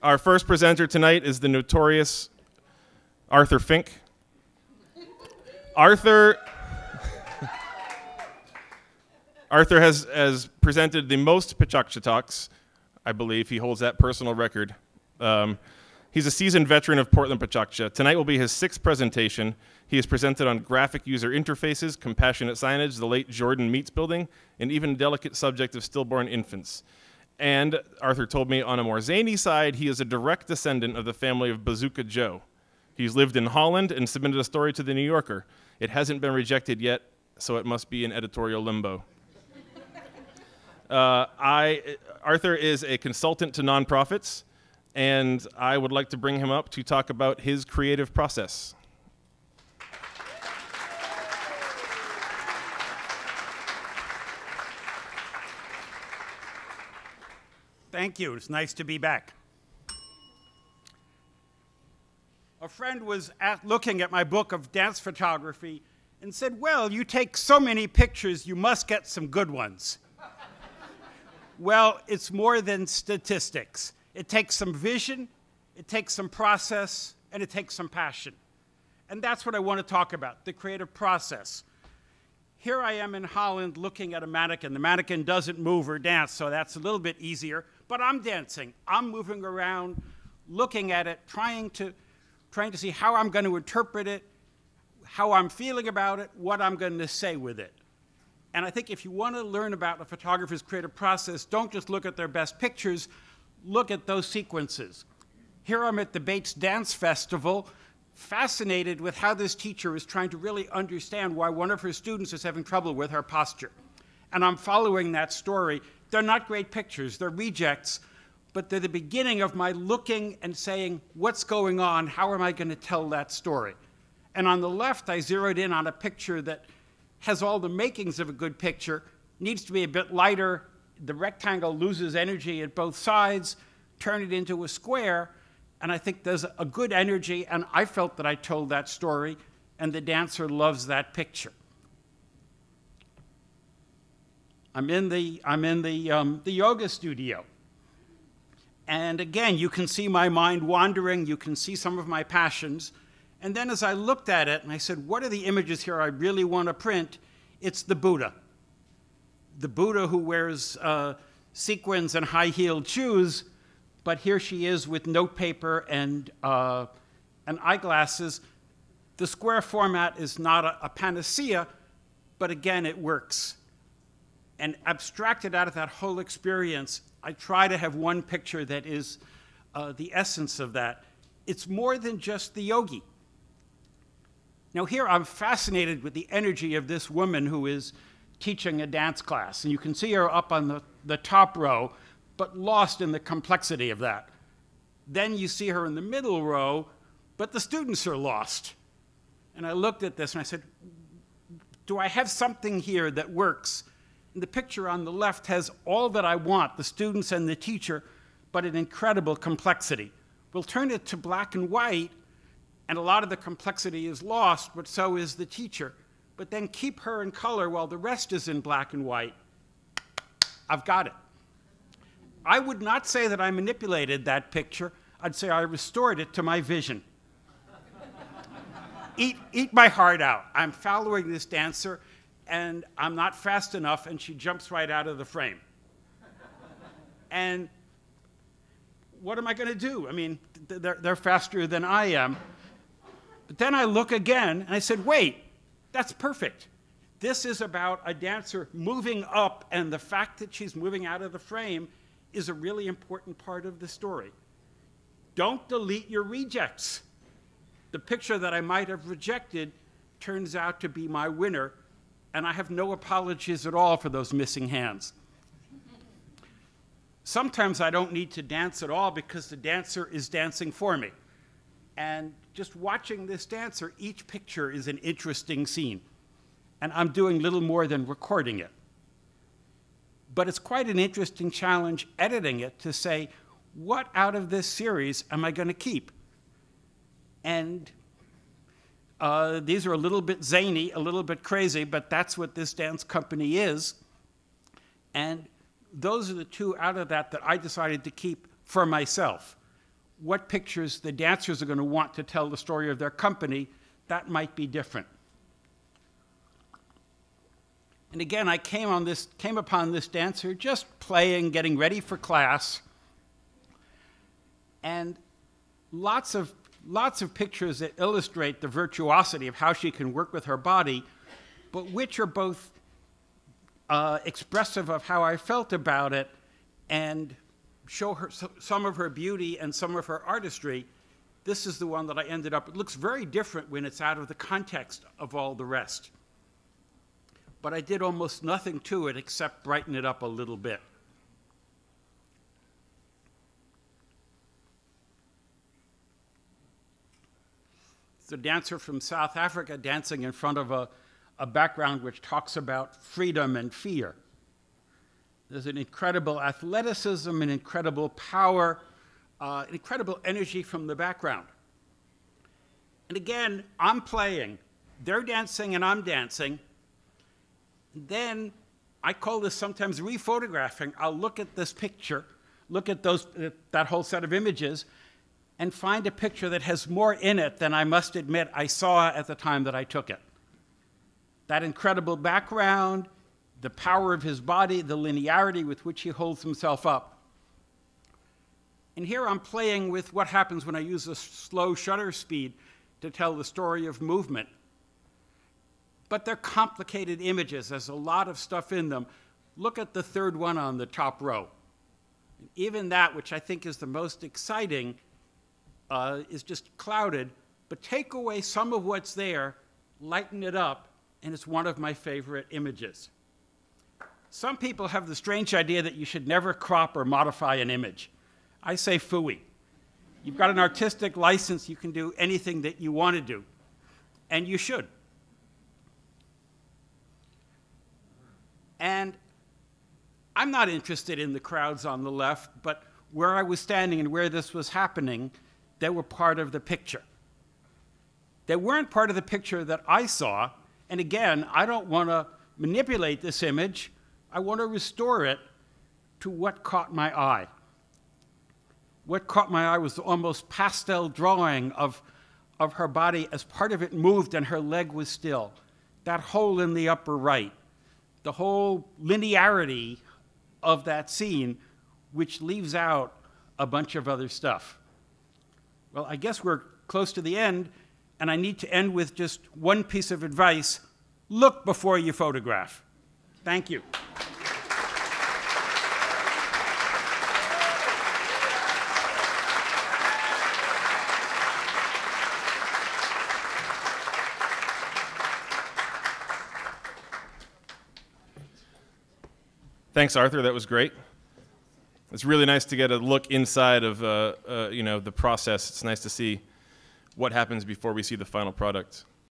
Our first presenter tonight is the notorious Aurthr Fink. Aurthr has presented the most Pechakucha talks. I believe he holds that personal record. He's a seasoned veteran of Portland Pechakucha. Tonight will be his 6th presentation. He has presented on graphic user interfaces, compassionate signage, the late Jordan Meats Building, and even the delicate subject of stillborn infants. And Aurthr told me on a more zany side, he is a direct descendant of the family of Bazooka Joe. He's lived in Holland and submitted a story to the New Yorker. It hasn't been rejected yet, so it must be in editorial limbo. Aurthr is a consultant to nonprofits, and I would like to bring him up to talk about his creative process. Thank you. It's nice to be back. A friend was looking at my book of dance photography and said, well, you take so many pictures, you must get some good ones. Well, it's more than statistics. It takes some vision, it takes some process, and it takes some passion. And that's what I want to talk about, the creative process. Here I am in Holland looking at a mannequin. The mannequin doesn't move or dance, so that's a little bit easier. But I'm dancing. I'm moving around, looking at it, trying to see how I'm going to interpret it, how I'm feeling about it, what I'm going to say with it. And I think if you want to learn about a photographer's creative process, don't just look at their best pictures, look at those sequences. Here I'm at the Bates Dance Festival, fascinated with how this teacher is trying to really understand why one of her students is having trouble with her posture. And I'm following that story. They're not great pictures, they're rejects, but they're the beginning of my looking and saying, what's going on? How am I going to tell that story? And on the left, I zeroed in on a picture that has all the makings of a good picture, needs to be a bit lighter. The rectangle loses energy at both sides, turn it into a square, and I think there's a good energy, and I felt that I told that story, and the dancer loves that picture. I'm in the yoga studio. And again, you can see my mind wandering, you can see some of my passions. And then as I looked at it and I said, what are the images here I really want to print? It's the Buddha. The Buddha who wears sequins and high-heeled shoes, but here she is with notepaper and eyeglasses. The square format is not a panacea, but again, it works. And abstracted out of that whole experience, I try to have one picture that is the essence of that. It's more than just the yogi. Now here I'm fascinated with the energy of this woman who is teaching a dance class. And you can see her up on the top row, but lost in the complexity of that. Then you see her in the middle row, but the students are lost. And I looked at this and I said, do I have something here that works? And the picture on the left has all that I want, the students and the teacher, but an incredible complexity. We'll turn it to black and white, and a lot of the complexity is lost, but so is the teacher. But then keep her in color while the rest is in black and white. I've got it. I would not say that I manipulated that picture. I'd say I restored it to my vision. Eat my heart out. I'm following this dancer, and I'm not fast enough, and she jumps right out of the frame. And what am I going to do? I mean, they're faster than I am. But then I look again, and I said, wait, that's perfect. This is about a dancer moving up, and the fact that she's moving out of the frame is a really important part of the story. Don't delete your rejects. The picture that I might have rejected turns out to be my winner, and I have no apologies at all for those missing hands. Sometimes I don't need to dance at all because the dancer is dancing for me. And just watching this dancer, each picture is an interesting scene. And I'm doing little more than recording it. But it's quite an interesting challenge editing it to say, what out of this series am I going to keep? And these are a little bit zany, a little bit crazy, but that's what this dance company is. And those are the two out of that I decided to keep for myself. what pictures the dancers are going to want to tell the story of their company, that might be different. And again, I came upon this dancer just playing, getting ready for class, and lots of pictures that illustrate the virtuosity of how she can work with her body, but which are both expressive of how I felt about it and show her some of her beauty and some of her artistry. This is the one that I ended up, it looks very different when it's out of the context of all the rest. But I did almost nothing to it except brighten it up a little bit. It's a dancer from South Africa dancing in front of a background which talks about freedom and fear. There's an incredible athleticism, an incredible power, an incredible energy from the background. And again, I'm playing. They're dancing and I'm dancing. Then I call this sometimes rephotographing. I'll look at this picture, look at that whole set of images, and find a picture that has more in it than I must admit I saw at the time that I took it. That incredible background, the power of his body, the linearity with which he holds himself up. And here I'm playing with what happens when I use a slow shutter speed to tell the story of movement. But they're complicated images. There's a lot of stuff in them. Look at the third one on the top row. Even that, which I think is the most exciting, is just clouded. But take away some of what's there, lighten it up, and it's one of my favorite images. Some people have the strange idea that you should never crop or modify an image. I say phooey. You've got an artistic license, you can do anything that you want to do, and you should. And I'm not interested in the crowds on the left, but where I was standing and where this was happening, they were part of the picture. They weren't part of the picture that I saw, and again, I don't want to manipulate this image. I want to restore it to what caught my eye. What caught my eye was the almost pastel drawing of her body as part of it moved and her leg was still. That hole in the upper right. The whole linearity of that scene, which leaves out a bunch of other stuff. Well, I guess we're close to the end, and I need to end with just one piece of advice. Look before you photograph. Thank you. Thanks, Aurthr. That was great. It's really nice to get a look inside of the process. It's nice to see what happens before we see the final product.